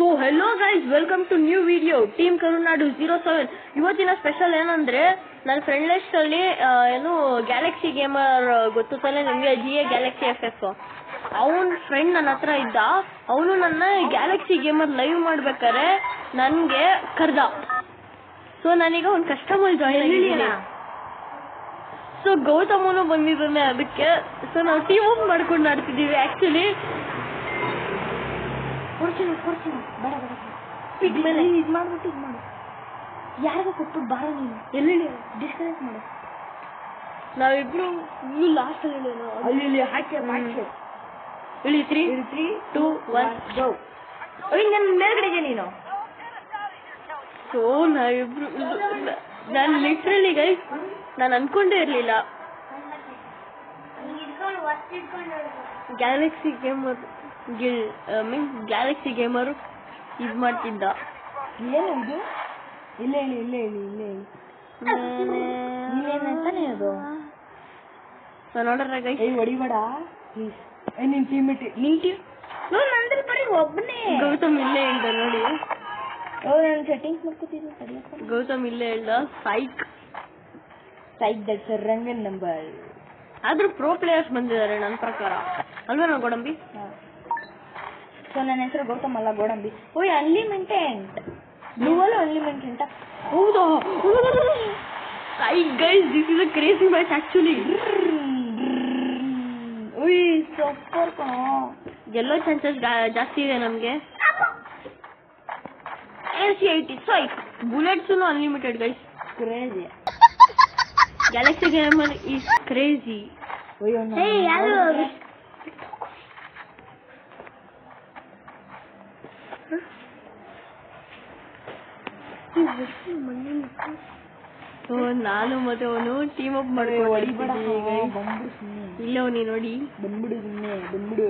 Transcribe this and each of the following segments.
So hello guys, welcome to new video team Karunadu 07. ಇವತ್ತಿನ special ಏನಂದ್ರೆ ನನ್ನ ಫ್ರೆಂಡ್ ಲಿಸ್ಟ್ ಅಲ್ಲಿ ಏನು ಗ್ಯಾಲಕ್ಸಿ ಗೇಮರ್ ಗೊತ್ತು ತಾನೆ ನಿಮಗೆ, GA ಗ್ಯಾಲಕ್ಸಿ FF. ಅವನ ಫ್ರೆಂಡ್ ನನ್ನ ಹತ್ರ ಇದ್ದ. ಅವನು ನನ್ನ ಗ್ಯಾಲಕ್ಸಿ ಗೇಮರ್ ಲೈವ್ ಮಾಡ್ಬೇಕಾರೆ ನನಗೆ ಕರ್ದ. ಸೊ ನಾನೀಗ ಒಂದು ಕಸ್ಟಮರ್ ಜಾಯಿನ್ ಆಗಿದ್ದೀನಿ. ಸೊ ಗೌತಮನು ಬಂದಿದ್ದಾನೆ ಅದಕ್ಕೆ. ಸೊ ನಾವು ಟೀಮ್ ಅಪ್ ಮಾಡ್ಕೊಂಡು ಆಡ್ತಿದ್ದೀವಿ. ಆಕ್ಚುಲಿ ಯಾರಿಗ ಕೊಟ್ಟು ಬಾರ ನೀನು ಎಲ್ಲಿ ಡಿಸ್ಕನೆಕ್ಟ್ ಮಾಡು. ನಾವಿಬ್ರು ಲಾಸ್ಟ್ ಅಲ್ಲಿ ಹಾಕಿ ಇಳಿ 3, 2, 1 ಗೋ. ನನ್ನ ಮೇಲ್ಗಡೆ ಇದೆಯಾ ನೀನು? ಸೊ ನಾವಿಬ್ರು ನಾನು ಲಿಟ್ರಲಿ ಗೈಸ್ ನಾನು ಅನ್ಕೊಂಡೇ ಇರ್ಲಿಲ್ಲ Galaxy gamer means Galaxy gamer ಇದು ಮಾಡ್ತಿದ್ದ. ಏನದು? ಇಲ್ಲ ಹೇಳಿ ಇಲ್ಲ ಹೇಳಿ ಇಲ್ಲ ಹೇಳಿ ನೀನೇನಂತಾನೆ ಅದು ನೋಡ್ರ ಗೈಸ್. ಹೊಡಿಬೇಡ ಪ್ಲೀಸ್. ನಿನ್ ಟೀಮ್ ನಂದ್ರೆ ಬರೀ ಒಬ್ಬನೇ. ಗೌತಮ್ ಇಲ್ಲೇ ಹೇಳ್ದ ನೋಡಿ. ನಾನು ಸೆಟ್ಟಿಂಗ್ಸ್ ಮಾಡ್ಕೊತಿದ್ದೀನಿ. ಗೌತಮ್ ಇಲ್ಲೇ ಹೇಳ್ದ ಸೈಕ್ ದಟ್ಸ್ ರಂಗನ್ ನಂಬರ್. ಆದ್ರೂ ಪ್ರೋ ಪ್ಲೇಯರ್ಸ್ ಬಂದಿದ್ದಾರೆ ನನ್ನ ಪ್ರಕಾರ, ಅಲ್ವಾ ನಾ ಗೋಡಂಬಿ? ಸೊ ನನ್ನ ಹೆಸರು ಗೌತಮ್ ಅಲ್ಲ, ಗೋಡಂಬಿ. ಓಯ್ ಅನ್ಲಿಮಿಟೆಡ್ ಬ್ಲೂವಲ್ಲೂ ಅನ್ಲಿಮಿಟೆಡ್. ಹೌದಾ? Psych guys, this is a crazy match actually. ಉಯ್ ಸೂಪರ್ ಕಣೋ. ಗೆಲ್ಲೋ ಚಾನ್ಸಸ್ ಜಾಸ್ತಿ ಇದೆ ನಮ್ಗೆ. LC80 psych bullets unlimited guys. Crazy. Galaxy Gamer is crazy. ನಾನು ಮತ್ತೆ ಅವನು ಟೀಮ್ ಅಪ್ ಮಾಡ್ಕೊಂಡು ಇಲ್ಲ ಅವನಿ ನೋಡಿ ಬಂದ್ಬಿಡು ಸುಮ್ಮನೆ ಬಂದ್ಬಿಡು.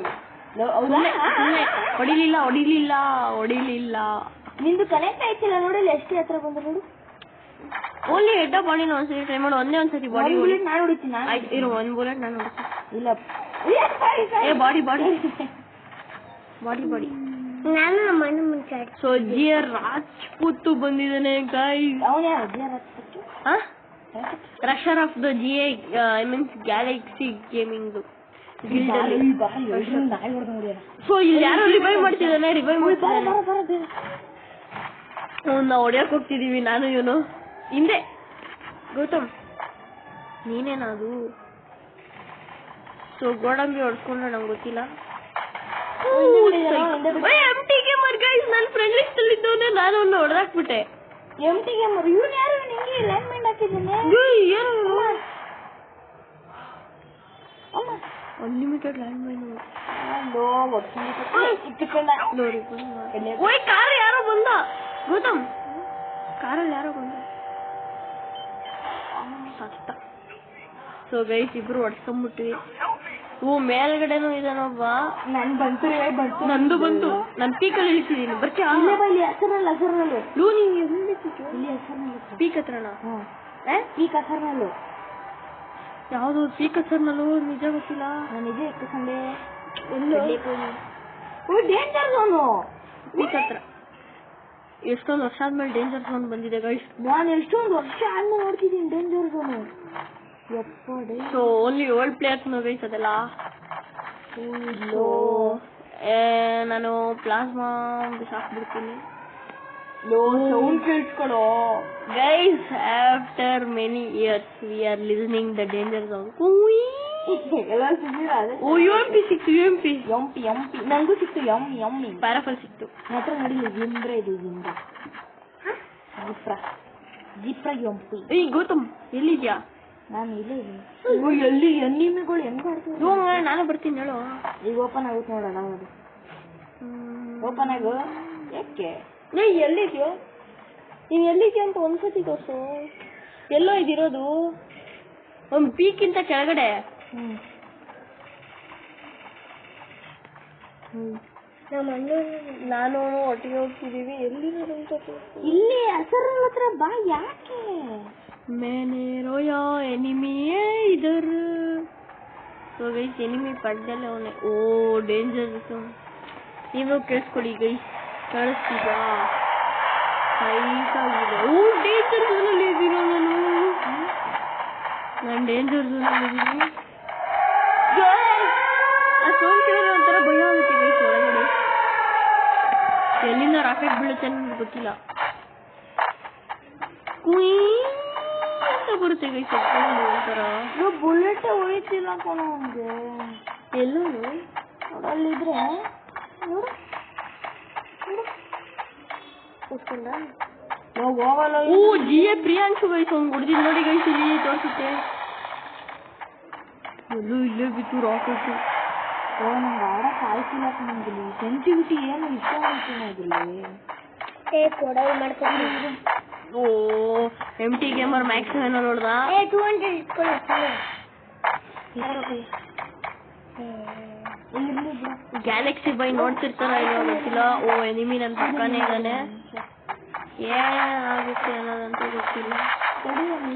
ಹೊಡಿಲಿಲ್ಲ. ನಿಂದು ಕನೆಕ್ಟ್ ಆಯ್ತಿಲ್ಲ ನೋಡಲ್ಲ, ಎಷ್ಟು ಹತ್ರ ಬಂದ ನೋಡು. ಓನ್ಲಿ ಹೆಡ್ ಆಫ್ ಬಾಡಿನ ಒಂದ್ಸತಿ ಟ್ರೈ ಮಾಡು. ಒಂದ್ಸತಿ ಬಾಡಿ ನಾನು ಹೊಡಿತೀನಿ. ಆಯ್ತು ಇರು, ಒಂದ್ ಬುಲೆಟ್ ನಾನು ಹೊಡಿತೀನಿ. ಇಲ್ಲ ಬಾಡಿ ನಾನು ನಮ್ಮ ಅಣ್ಣ ಮುಂಚೆ. ಸೊ GA ರಾಜ್ಪೂತ್ ಬಂದಿದ್ದಾನೆ ಗೈಸ್. ಅವನೇ Rajput, rusher of the GA I means Galaxy Gaming so ಇಲ್ಲಿ ಯಾರೋ ರಿವೈವ್ ಮಾಡ್ತಿದ್ದಾನೆ. ನಾವು ಹೊಡಿಯಕ್ ಹೋಗ್ತಿದೀವಿ ನಾನು ಇವನು ಹಿಂದೆ. ಗೌತಮ್ ನೀನೇನದು? ಸೊ ಗೋಡಂಬಿ ಹೊಡ್ಸ್ಕೊಂಡ್ರೆ ನಂಗೆ ಗೊತ್ತಿಲ್ಲ. MT ಗೇಮರ್ ಗೈಸ್, ನನ್ನ ಫ್ರೆಂಡ್ ಲಿಸ್ಟ್ ಅಲ್ಲಿ ಇದ್ದವನೇ, ನಾನು ಅವನ್ನ ಹೊಡೆದಾಕ್ಬಿಟ್ಟೆ. MT ಗೇಮರ್ ಇವನು ಯಾರು? ನಿಂಗೆ ಲೈನ್ಮೆಂಟ್ ಹಾಕಿದ್ದಾನೆ. Unlimited landmine. ಓಯ್ ಕಾರ್ ಯಾರೋ ಬಂದ ಗೌತಮ್, ಕಾರಲ್ಲಿ ಯಾರೋ ಬಂದ ಸತ್ತ. ಸೊ ಗೈಸ್ ಇಬ್ರು ಹೊಡ್ಸ್ಕೊಂಡ್ಬಿಟ್ವಿ. ಮೇಲ್ಗಡೆನೂ ಇದಾನೊಬ್ಬ. ನಂದು ಬಂತು. ನಾನು ಪೀಕಲ್ಲಿ ಇಳಿಸಿದೀನಿ. ಬರ್ತೀಯ? ಪೀಕ್ ಹತ್ರನಾ? ಪೀಕ್ ಹತ್ರನಲ್ಲೂ ಯಾವ್ದು ಪೀಕ್ ಹತ್ರನಲ್ಲೂ ನಿಜ ಗೊತ್ತಿಲ್ಲ. ನಾನು ನಿಜ ಇಟ್ಕೊಂಡೆ. ಡೇಂಜರ್ ಝೋನು ಪೀಕ್ ಹತ್ರ. ಎಷ್ಟೊಂದು ವರ್ಷ ಆದ್ಮೇಲೆ ಡೇಂಜರ್ ಝೋನ್ ಬಂದಿದೆ ಗೈಸ್. ನಾನು ಎಷ್ಟೊಂದು ವರ್ಷ ಆದ್ಮೇಲೆ ನೋಡ್ತಿದ್ದೀನಿ danger zone. So only old players guys ಅದೆಲ್ಲ. ನಾನು ಪ್ಲಾಸ್ಮಾ ಬಿಸಾಕ್ಬಿಡ್ತೀನಿ. ಸೌಂಡ್ ಕೇಳಿಸ್ಕೊಳ್ಳೋ guys. After many years we are listening the danger zone. UMP ಸಿಕ್ತು. ನಂಗೂ ಸಿಕ್ತು. ಯಮ್ಮಿ ಪ್ಯಾರಾಫಲ್ ಸಿಕ್ತು. ಮಾತ್ರ ನೋಡಿಲ್ಲ. ಜಿಂಬ್ರಾ ಇದು ಜಿಪ್ರಾ ಯಂಪಿ. ಏಯ್ ಗೌತಮ್ ಎಲ್ಲಿದ್ಯಾ? ನಾನು ಇಲ್ಲೇ ಇದ್ದೀನಿ. ಎಲ್ಲಿ ಎನ್ನಿಮಿಗಳು ಹೆಂಗ್ ಮಾಡ್ತೀವಿ? ನಾನು ಬರ್ತೀನಿ ಹೇಳು. ಈಗ ಓಪನ್ ಆಗುತ್ತೆ ನೋಡೋಣ. ಅದು ಓಪನ್ ಆಗು. ಯಾಕೆ ಎಲ್ಲಿದ್ಯೋ ನೀನ್? ಎಲ್ಲಿದ್ಯಾ ಅಂತ ಒಂದ್ಸತಿ ತೋರ್ಸು. ಎಲ್ಲೋ ಇದಿರೋದು? ಒಂದ್ ಪೀಕ್ಕಿಂತ ಕೆಳಗಡೆ. ನಾನು ಒಟ್ಟಿಗೆ ಹೋಗ್ತಿದೀವಿ. ಎಲ್ಲಿರೋದು ಅಂತ ಇಲ್ಲಿ ಹಸರ ಹತ್ರ ಬಾ. ಯಾಕೆ मैंने रोया एनिमी है इधर. तो गई एनिमी पड़ गए. ओ डेंजर ನೀವು ಕೇಳಿಸ್ಕೊಳ್ಳಿ ಗೈಸ್, ಕಳಿಸ್ತೀರಾ ಸೈಕಾಗಿದೆ. ಓ ಡೇಂಜರ್ ಝೋನಲ್ಲಿ ಇದ್ದೀನೋ ನಾನು ಡೇಂಜರ್ ಝೋನಲ್ಲಿ ಇದ್ದೀನಿ. ಆ ಸೋಲ್ಕಿದ್ರೆ ಒಂಥರ ಭಯ ಆಗುತ್ತೆ ಗೈಸ್ ಒಳಗಡೆ. ಎಲ್ಲಿಂದ ರಾಕೆಟ್ ಬೀಳುತ್ತೆ ಅನ್ನೋದು ಗೊತ್ತಿಲ್ಲ. ಕುಯ್ ಅಂತ ಬರುತ್ತೆ ಗೈಸ್ ಒಂಥರ. ಬುಲೆಟ್ ಉಳಿತಿಲ್ಲ ಕಣ ಅವನಿಗೆ. ಎಲ್ಲೂ ಅಲ್ಲಿದ್ರೆ ನೋಡು ಹೋಗಲ್ಲ. ಓ ಜಿಎ ಪ್ರಿಯಾಂಶು ಗೈಸ್ ಅವ್ನು ಹೊಡೆದಿದ್ದು ನೋಡಿ ಗೈಸ್ ಇಲ್ಲಿ ತೋರಿಸುತ್ತೆ. ಎಲ್ಲೂ ಇಲ್ಲೇ ಬಿತ್ತು ರಾಕೆಟ್. ನಂಗೆ ಆಡಕ್ಕೆ ಆಯ್ತಿಲ್ಲ ಕಣಂಗಿಲ್ಲ. ಸೆನ್ಸಿಟಿವಿಟಿ ಏನು ಇಷ್ಟ ಆಯ್ತು ಅದ್ರಲ್ಲಿ. ಓ MT ಗೇಮರ್ ಮ್ಯಾಕ್ಸ್ ಏನೋ ನೋಡ್ದ. 200 ಇಟ್ಕೊಳ್ಳಿ. ಗ್ಯಾಲಕ್ಸಿ ಬೈ ನೋಡ್ತಿರ್ತಾರ ಇಲ್ಲ ಗೊತ್ತಿಲ್ಲ. ಓ ಎನಿಮಿ ನನ್ನ ಪಕ್ಕನೇ ಇದ್ದಾನೆ. ಏನಾಗುತ್ತೆ ಅನ್ನೋದಂತೂ ಗೊತ್ತಿಲ್ಲ.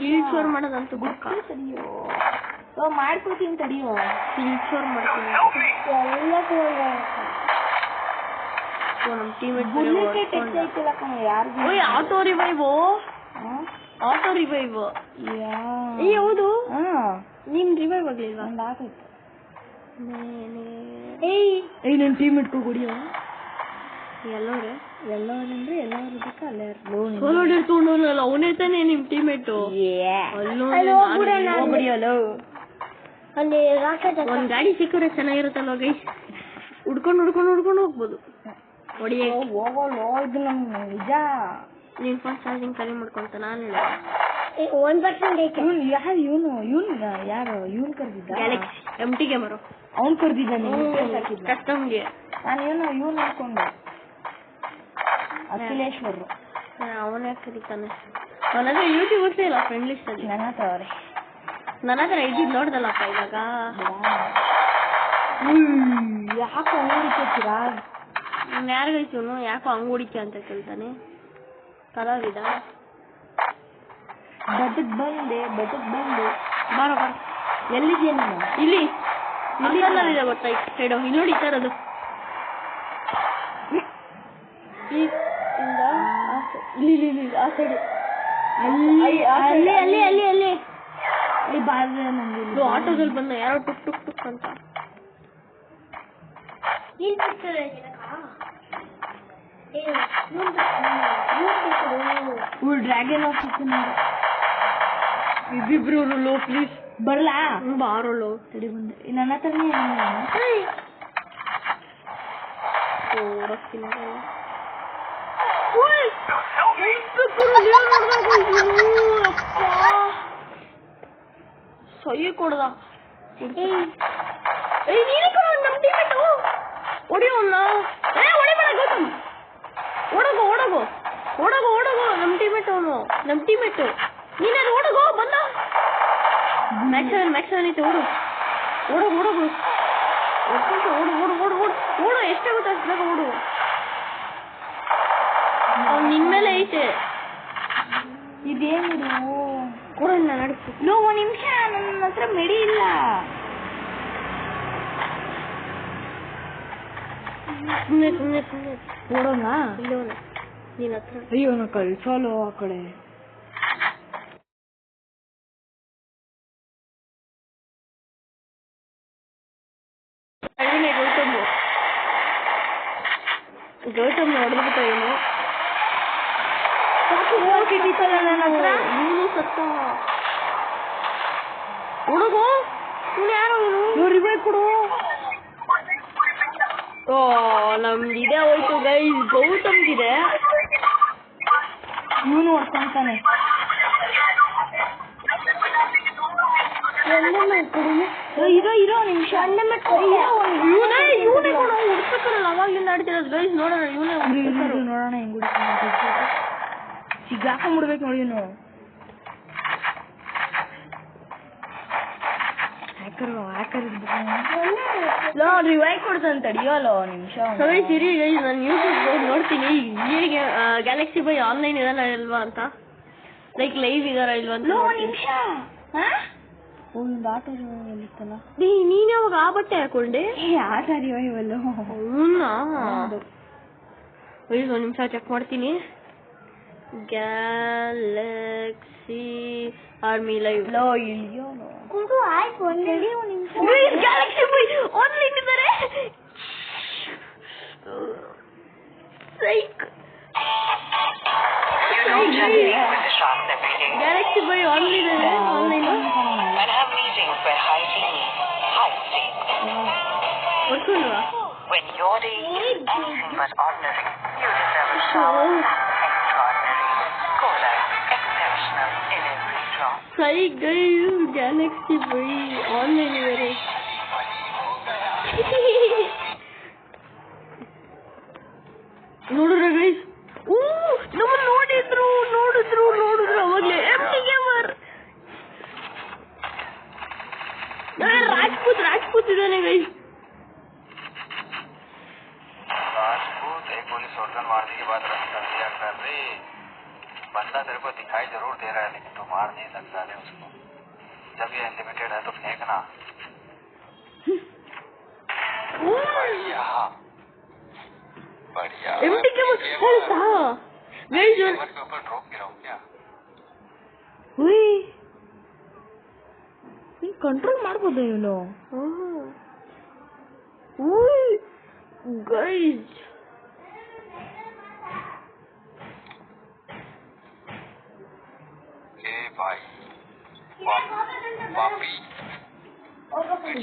ಕೀಳ್ಚೋರ್ ಮಾಡೋದಂತೂ ಪಕ್ಕ. ಮಾಡ್ಕೊತೀನಿ ತಡಿಯೋ. ಕೀಳ್ಚೋರ್ ಮಾಡ್ತೀನಿ. ನಮ್ಮ teammate auto revive. Auto revive ಹೌದು. ನಿಮ್ ರಿವೈವ್ ಆಗ್ಲಿಲ್ವಾ? ಒಂದು ಆಗೋಯ್ತು. ನನ್ನ ಟೀಮ್ ಇಟ್ಕೊಡಿಯ. ಎಲ್ಲೋರೆ ಎಲ್ಲೋರಂದ್ರೆ ಎಲ್ಲೋರು ಬೇಕಾ ಅಲ್ಲೇ ಸೋಲೋಡ್ ಇಟ್ಕೊಂಡಲ್ಲ ಅವನೇ ತಾನೇ ನಿಮ್ ಟೀಮೇಟ್. ಒಂದ್ ಗಾಡಿ ಸಿಕ್ಕರೆ ಚೆನ್ನಾಗಿರುತ್ತಲ್ವ ಗೈಸ್. ಹುಡ್ಕೊಂಡು ಹೋಗ್ಬೋದು. ಹೋಗೋದು ನಮ್ಗೆ ನಿಜ. ನೀನ್ ಫೋನ್ ಚಾರ್ಜಿಂಗ್ ಕಡಿಮೆ ಮಾಡ್ಕೊಂತ ನಾನು ಹೇಳ 1% ಯಾರು ಇವನು ಕರ್ದಿದ್ದ? ಗ್ಯಾಲಕ್ಸಿ MT ಗೇಮರು ಅವ್ನು ಕರ್ದಿದ್ದ. ಕಸ್ಟಮ್ಗೆ ನಾನು ಇವನು ಅನ್ಕೊಂಡೆ ಅಖಿಲೇಶ್ವರು. ಅವನೇ ಕರೀತಾನೆ. ಅವನ ಹತ್ರ ಯೂಟ್ಯೂಬರ್ಸೇ ಇಲ್ಲ ಫ್ರೆಂಡ್ ಲಿಸ್ಟ್ ಅಲ್ಲಿ. ನನ್ನ ಹತ್ರ ಇದ್ದಿದ್ದು ನೋಡ್ದಲ್ಲಪ್ಪ ಇವಾಗ. ಯಾಕೋ ಹೊಡಿತೀರಾ? ಯಾರಿಗೈತವನು ಯಾಕೋ ಹಂಗ್ ಹೊಡಿಕೆ ಅಂತ ಕೇಳ್ತಾನೆ. ಕಲಾವಿದ ಬದುಕ್ ಬಂದೆ ಬಾರ ಎಲ್ಲಿದೆಯಾ ನೀನು? ಇಲ್ಲಿ ಇದೆ ಗೊತ್ತಾ ಈ ಸೈಡ್. ಇಲ್ಲಿ ನೋಡಿ ಇರೋದು ಇಲ್ಲಿ ಆ ಸೈಡ್. ಅಲ್ಲಿ ಆಟೋದಲ್ಲಿ ಬಂದ ಯಾರೋ ಟುಕ್ ಟುಕ್ ಟುಕ್ ಅಂತ. ಡ್ರ್ಯಾಗನ್ ಆಫೀಸ್ ಇಬ್ಬಿಬ್ರು ಲೋ ಪ್ಲೀಸ್ ಬರ್ಲಾ? ಬಾರೋಳು ತಡಿ ಬಂದೆ. ನನ್ನ ಹತ್ರನೇ ಸೊಯ್ಯ ಕೊಡ್ದ. ನೀನೇ ಕೊಡ ನಮ್ ಟೀಮೇಟು. ಹೊಡಿಯೋಣ. ಹೊಡಿಬೇಡ ಗೌತಮ್. ಓಡೋಗು ನಮ್ ಟೀಮೇಟ್ ಅವನು. ನಮ್ ಟೀಮೇಟು ನೀನೇನು ಓಡೋಗು. ಬಂದ ಮ್ಯಾಕ್ಸ್ ಐತೆ. ಓಡೋಗು ಓಡು. ಎಷ್ಟಾಗುತ್ತೆ ಅಷ್ಟು ಬೇಗ ಓಡು. ಅವ್ನು ನಿನ್ ಮೇಲೆ ಐತೆ. ಇದೇನಿದು ಕೂಡ ನಡೆಸು. ಒಂದು ನಿಮಿಷ, ನನ್ನ ಹತ್ರ ಮೆಡಿ ಇಲ್ಲ. ಸುಮ್ಮನೆ ಓಡೋಣ. ಇಲ್ಲೋಣ ನಿನ್ನ ಹತ್ರ. ಅಯ್ಯೋ ನಾ ಕಳ್ಸೋಲು ಆ ಕಡೆ. ಗೌತಮ್ ಹೊಡೆದ್ಬಿಟ್ಟ ಇವನು. ನನ್ನ ಹತ್ರ ಇವನು ಸತ್ತ. ಹುಡುಗು ಇವನು ಯಾರು? ಇವನು ರಿವೈವ್ ಕೊಡು. ಓ ನಮ್ದು ಇದೇ ಹೋಯ್ತು ಗೈಸ್. ಗೌತಮ್ಗಿದೆ. ಇವನು ಹೊಡ್ಕೊಂತಾನೆ. ಇರೋ ನಿಮಿಷ. ಇವನೇ ಕೊಡು. ಹುಡ್ಸಕ್ಕಲ್ಲ ಅವಾಗಿಂದ ಆಡ್ತಿರೋದು ಗೈಸ್. ನೋಡೋಣ ಇವನೇ ನೋಡೋಣ ಹೆಂಗ್ ಸಿಗಾಕೊಂಡ್ಬಿಡ್ಬೇಕು ನೋಡಿ ಇವನು. ರಿವೈವ್ ಕೊಡ್ತಾನೆ ತಡಿಯೋಲ್ಲ ನಿಮಿಷ. ಸಿರಿ ಗೈಸ್ ನಾನು ಯೂಟ್ಯೂಬ್ ನೋಡ್ತೀನಿ ಹೇಗೆ ಗ್ಯಾಲಕ್ಸಿ ಬೈ ಆನ್ಲೈನ್ ಇದಾರ ಇಲ್ವಾ ಅಂತ. ಲೈಕ್ ಲೈವ್ ಇದಾರ ಇಲ್ವಾ ಅಂತ. ನಿಮಿಷ ಒಂದು ಆಟ ರಿವೈವಲ್ಲಿತ್ತಲ್ಲ. ನೀನ್ ಯಾವಾಗ ಆ ಬಟ್ಟೆ ಹಾಕೊಂಡೆ? ಆಟ ರಿವೈವಲ್. అవునా? ಗೈಸ್ ಒಂದು ನಿಮಿಷ ಚೆಕ್ ಮಾಡ್ತೀನಿ. ಗ್ಯಾಲಕ್ಸಿ ಆರ್ಮಿ ಲೈವ್ ಗ್ಯಾಲಕ್ಸಿ ಬಾಯ್ ಆನ್ಲೈನ್ ಇದ್ದಾರೆ. ಗ್ಯಾಲಕ್ಸಿ ಬಾಯ್ ಆನ್ಲೈನ್ ಇದೆ. Online ಹೊಡ್ಕೊಂಡ್ವಾ? When your day is anything but ordinary, you deserve a shower. Extraordinary. Cola. Exceptional in every drop. ಸೈ ಗೈಸ್ ಗ್ಯಾಲಕ್ಸಿ ಬಾಯ್ ಆನ್ಲೈನ್ ಇದ್ದಾರೆ. ನೋಡಿದ್ರ guys? ನಮ್ಮ ನೋಡಿದ್ರು ಅವಾಗ್ಲೇ ಎಂಟಿ ಗೇಮರ್ राजपूत इधर गई। राजपूत एक गोली शॉटगन मारने के बाद रन कर दिया कर रहे। बंदा तेरे को दिखाई जरूर दे रहा है लेकिन तू मार नहीं सकता है उसको। जब ये अनलिमिटेड है तो फेंकना। बढ़िया एमटी के मुश्किल था गई जो के ऊपर ड्रॉप गिराऊं क्या? हुई कंट्रोल ಮಾಡ್ಬೋದು ಇವನು. ಗೈಸ್ ए भाई पापी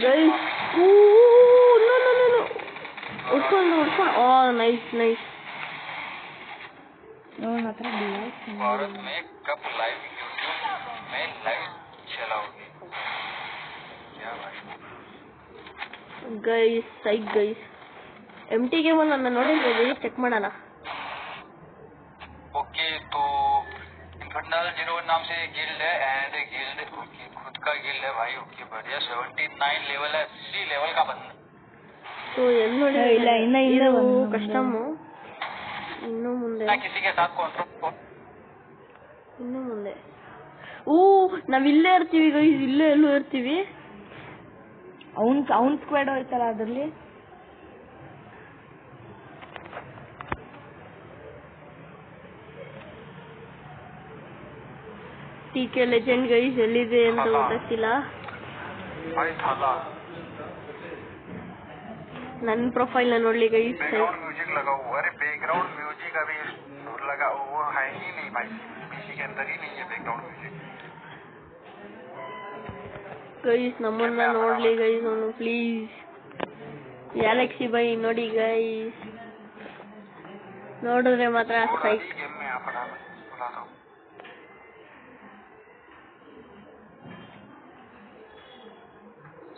ಗೈಸ್ नो उठಕೊಂಡು ಓ ನೈಸ್ ಅವನ ಹತ್ರ ಡಿವೈಸ್ भारत में कब लाइव यूट्यूब में लाइव चलाओगे क्या भाई? ಗೈಸ್ ಸೈಕ್ ಗೈಸ್ ಎಂಟಿ ಗೇಮ್ ಅನ್ನ ನೋಡಿದ್ರೆ ಚೆಕ್ ಮಾಡೋಣ. ओके तो इन्फर्नल 01 नाम से गिल्ड है एंड गिल्ड खुद का गिल्ड है भाई. ओके बढ़िया 79 लेवल है 3 लेवल का बंदा. तो ಎಲ್ಲಿ ನೋಡಿ ಇಲ್ಲ ಇನ್ನ ಕಸ್ಟಮ್ ಇನ್ನು ಮುಂದೆ ना किसी के साथ कॉन्ट्रैक्ट ಇನ್ನು ಮುಂದೆ ನಾವ್ ಇಲ್ಲೇ ಇರ್ತೀವಿ ಗೈಸ್, ಇಲ್ಲೇ ಎಲ್ಲೂ ಇರ್ತೀವಿ. ಅವನ್ ಸ್ಕ್ವಾಡ್ ಹೋಯ್ತಲ್ಲ ಅದ್ರಲ್ಲಿ ಟಿಕೆ ಲೆಜೆಂಡ್ ಗೈಸ್ ಎಲ್ಲಿದೆ ಅಂತ ಗೊತ್ತಿಲ್ಲ. भाई थाला ನನ್ನ ಪ್ರೊಫೈಲ್ ನ ನೋಡ್ಲಿ ಗೈಸ್. बैकग्राउंड म्यूजिक लगा हुआ. अरे बैकग्राउंड म्यूजिक अभी लगा वो है ही नहीं भाई, पीसी के अंदर ही नहीं है बैकग्राउंड म्यूजिक. ಗೈಸ್ ನಮ್ಮನ್ನ ನೋಡ್ಲಿ ಗೈಸ್ ಅವನು ಪ್ಲೀಸ್. ಗ್ಯಾಲಕ್ಸಿ ಬೈ ನೋಡಿ ಗೈಸ್, ನೋಡಿದ್ರೆ ಮಾತ್ರ ಸೈಕ್. गेम में आप बुला दो.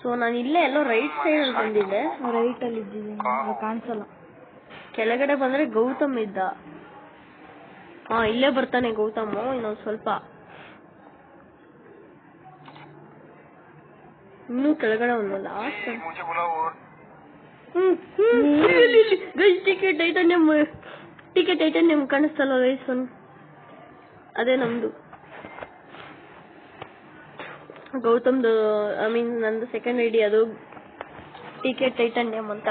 ಸೊ ನಾನು ಇಲ್ಲೇ ಎಲ್ಲೋ ರೈಟ್ ಸೈಡ್ ಅಲ್ಲಿ ಬಂದಿದ್ದೆ. ರೈಟ್ ಅಲ್ಲಿ ಇದ್ದೀನಿ, ಕಾಣಿಸಲ್ಲ. ಕೆಳಗಡೆ ಬಂದ್ರೆ ಗೌತಮ್ ಇದ್ದ. ಇಲ್ಲೇ ಬರ್ತಾನೆ ಗೌತಮ್ ಇನ್ನೊಂದ್ ಸ್ವಲ್ಪ. ಇನ್ನೂ ಕೆಳಗಡೆ ಒಂದು ಲಾಸ್ಟ್. मुझे बुलाओ. ಗೈಸ್ ಟಿಕೆಟ್ ಟೈಟಾನಿಯಂ ಕಾಣಿಸ್ತಲ್ಲ ಗೈಸ್, ಅದೇ ನಮ್ದು ಗೌತಮ್ದು. ಐ ಮೀನ್ ನಂದು ಸೆಕೆಂಡ್ ಐಡಿ ಅದು ಟಿಕೆಟ್ ಟೈಟಾನಿಯಂ ಅಂತ.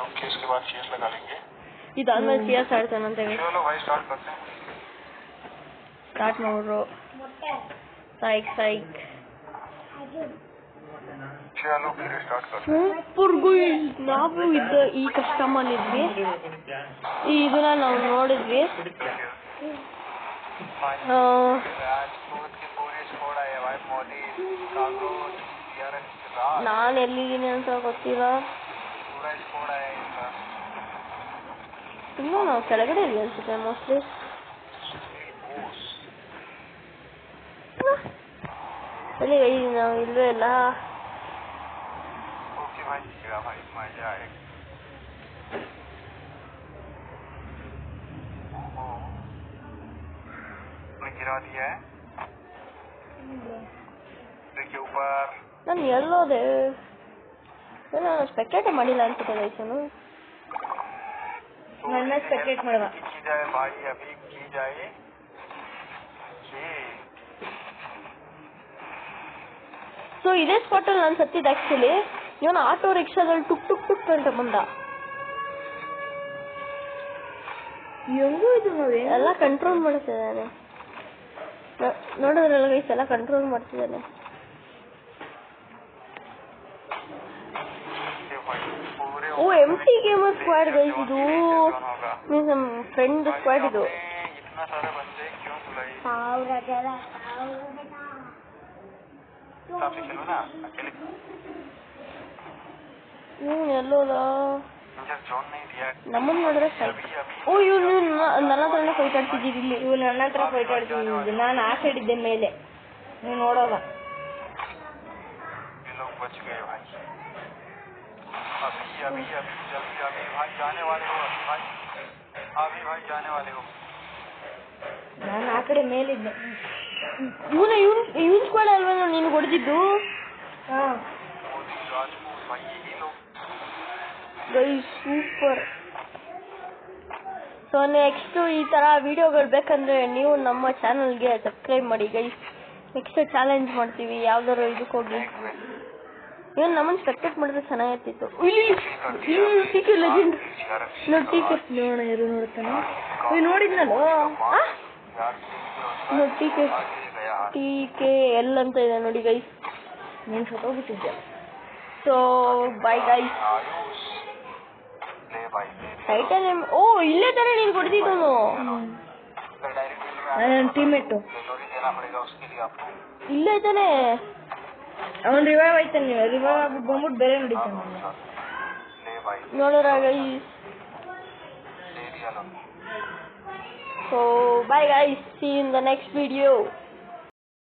ओके इसके बाद चीज लगा लेंगे. ಇದಾದ್ಮೇಲೆ ಸಿಎಸ್ ಆಡ್ತಾನಂತೆ. चलो भाई स्टार्ट करते हैं. ಸ್ಟಾರ್ಟ್ ಮಾಡ್ರು. ಸೈಕ್ चलो फिर स्टार्ट करते ಸೂಪರ್ಗೂ ನಾವು ಇದ್ದ ಈ ಕಸ್ಟಮರ್ ಇದ್ವಿ, ಇದನ್ನ ನಾವು ನೋಡಿದ್ವಿ. राजपूत की पूरी स्क्वाड है भाई. मोदी कांग्रेस टीआरएस राज ನಾನು ಎಲ್ಲಿದ್ದೀನಿ ಅಂತ ಗೊತ್ತಿಲ್ಲ. पूरा स्क्वाड है इनका. ಇನ್ನೂ ನಾವು ಕೆಳಗಡೆ ಇದ್ವಿ ಅನ್ಸುತ್ತೆ ಮೋಸ್ಟ್ಲಿ. ಸರಿ ನಾವು ಇಲ್ಲವೇ ಇಲ್ಲ. ओके भाई जीगा भाई मजा आएगा. गिरा दिया है के ऊपर. ನಾನು ಎಲ್ಲೋದೆ, ನಾನು ಸ್ಪೆಕ್ಟೇಟ್ ಮಾಡಿಲ್ಲ ಅನ್ಸುತ್ತೆ ಗೈಸನು. ನನ್ನ ಸ್ಪೆಕ್ಟೇಟ್ ಮಾಡುವ. की जाए भाई अभी की जाए. ಸೊ ಇದೇ ಸ್ಪಾಟ್ ಅಲ್ಲಿ ನಾನು ಸತ್ತಿದ್ದು ಆಕ್ಚುಲಿ. ಇವನು ಆಟೋ ರಿಕ್ಷಾದಲ್ಲಿ ಟುಕ್ ಅಂತ ಬಂದ. ಹೆಂಗೂ ಇದು ನಾವು ಎಲ್ಲ ಕಂಟ್ರೋಲ್ ಮಾಡ್ತಿದ್ದಾನೆ. ನೋಡಿದ್ರಲ್ಲ ಗೈಸ್, ಎಲ್ಲ ಕಂಟ್ರೋಲ್ ಮಾಡ್ತಿದ್ದಾನೆ. ಓ MT Gamer Squad ಗೈಸ್, ಇದು ಮೀನ್ಸ್ ನಮ್ಮ ಫ್ರೆಂಡ್ ಸ್ಕ್ವಾಡ್ ಇದು. इतना सारे बंदे क्यों बुलाई? 1000 ಜನ साथ में चलो ना अकेले. ಎಲ್ಲೋದ मुझे जोन नहीं दिया. ನಮ್ಮನ್ನ ನೋಡಿದ್ರೆ ಸಾಕು. ಓ ಇವ್ರು ನನ್ನ ಹತ್ರನೇ ಫೈಟ್ ಆಡ್ತಿದ್ದೀರಿ ಇಲ್ಲಿ. ಇವ್ರು ನನ್ನ ಹತ್ರ ಫೈಟ್ ಆಡ್ತಿದ್ದು, ನಾನು ಆ ಸೈಡ್ ಇದ್ದೆ ಮೇಲೆ, ನೀವು ನೋಡೋದ. ये लोग बच गए भाई. अभी अभी अभी जल्दी अभी भाई जाने वाले हो. अभी भाई जाने वाले हो. ನಾನು ಆ ಕಡೆ ಮೇಲಿದ್ದೆ. ಇವನ್ ಸ್ಕ್ವಾಡ್ ಅಲ್ವಾ ನೀನು ಹೊಡೆದಿದ್ದು? ಹಾ राजपूत भाई यही लोग. Guys super. ಸೊ ನೆಕ್ಸ್ಟ್ ಈ ತರ ವಿಡಿಯೋಗಳು ಬೇಕಂದ್ರೆ ನೀವು ನಮ್ಮ ಚಾನಲ್ಗೆ ಸಬ್ಸ್ಕ್ರೈಬ್ ಮಾಡಿ ಗೈಸ್. ನೆಕ್ಸ್ಟ್ ಚಾಲೆಂಜ್ ಮಾಡ್ತೀವಿ ಯಾವ್ದಾರು ಇದಕ್ಕೆ ಹೋಗಿ. ಇವನ್ ನಮ್ಮನ್ನ ಸ್ಪೆಕ್ಟೇಟ್ ಮಾಡಿದ್ರೆ ಚೆನ್ನಾಗಿರ್ತಿತ್ತು. ಟೀಕೆ ಲೆಜೆಂಡ್ ನೋಡಿ, ಟೀಕೆ ನೋಡೋಣ ಇರು ನೋಡ್ತಾನೆ. ನೋಡಿದ್ನಲ್ಲ ನೋಡಿ, ಟೀಕೆ ಎಲ್ ಅಂತ ಇದೆ ನೋಡಿ ಗೈಸ್. ನೀನು ಸತ್ತೋಗ್ಬಿಟ್ಟಿದ್ದೆ. So bye guys. ಟೈಟನ್ ಓ ಇಲ್ಲೇ ತಾನೇ ನೀನು ಹೊಡೆದಿದ್ದನು. ನನ್ನ ಟೀಮೇಟು ಇಲ್ಲೇ ತಾನೇ. ಅವನ್ ರಿವೈವ್ ಆಯ್ತಾನೆ. ರಿವೈವ್ ಆಗಿ ಬಂದ್ಬಿಟ್ಟು ಬೇರೆ ನೋಡಿತಾನೆ. ನೋಡೋರ guys. So bye guys, see you in the next video.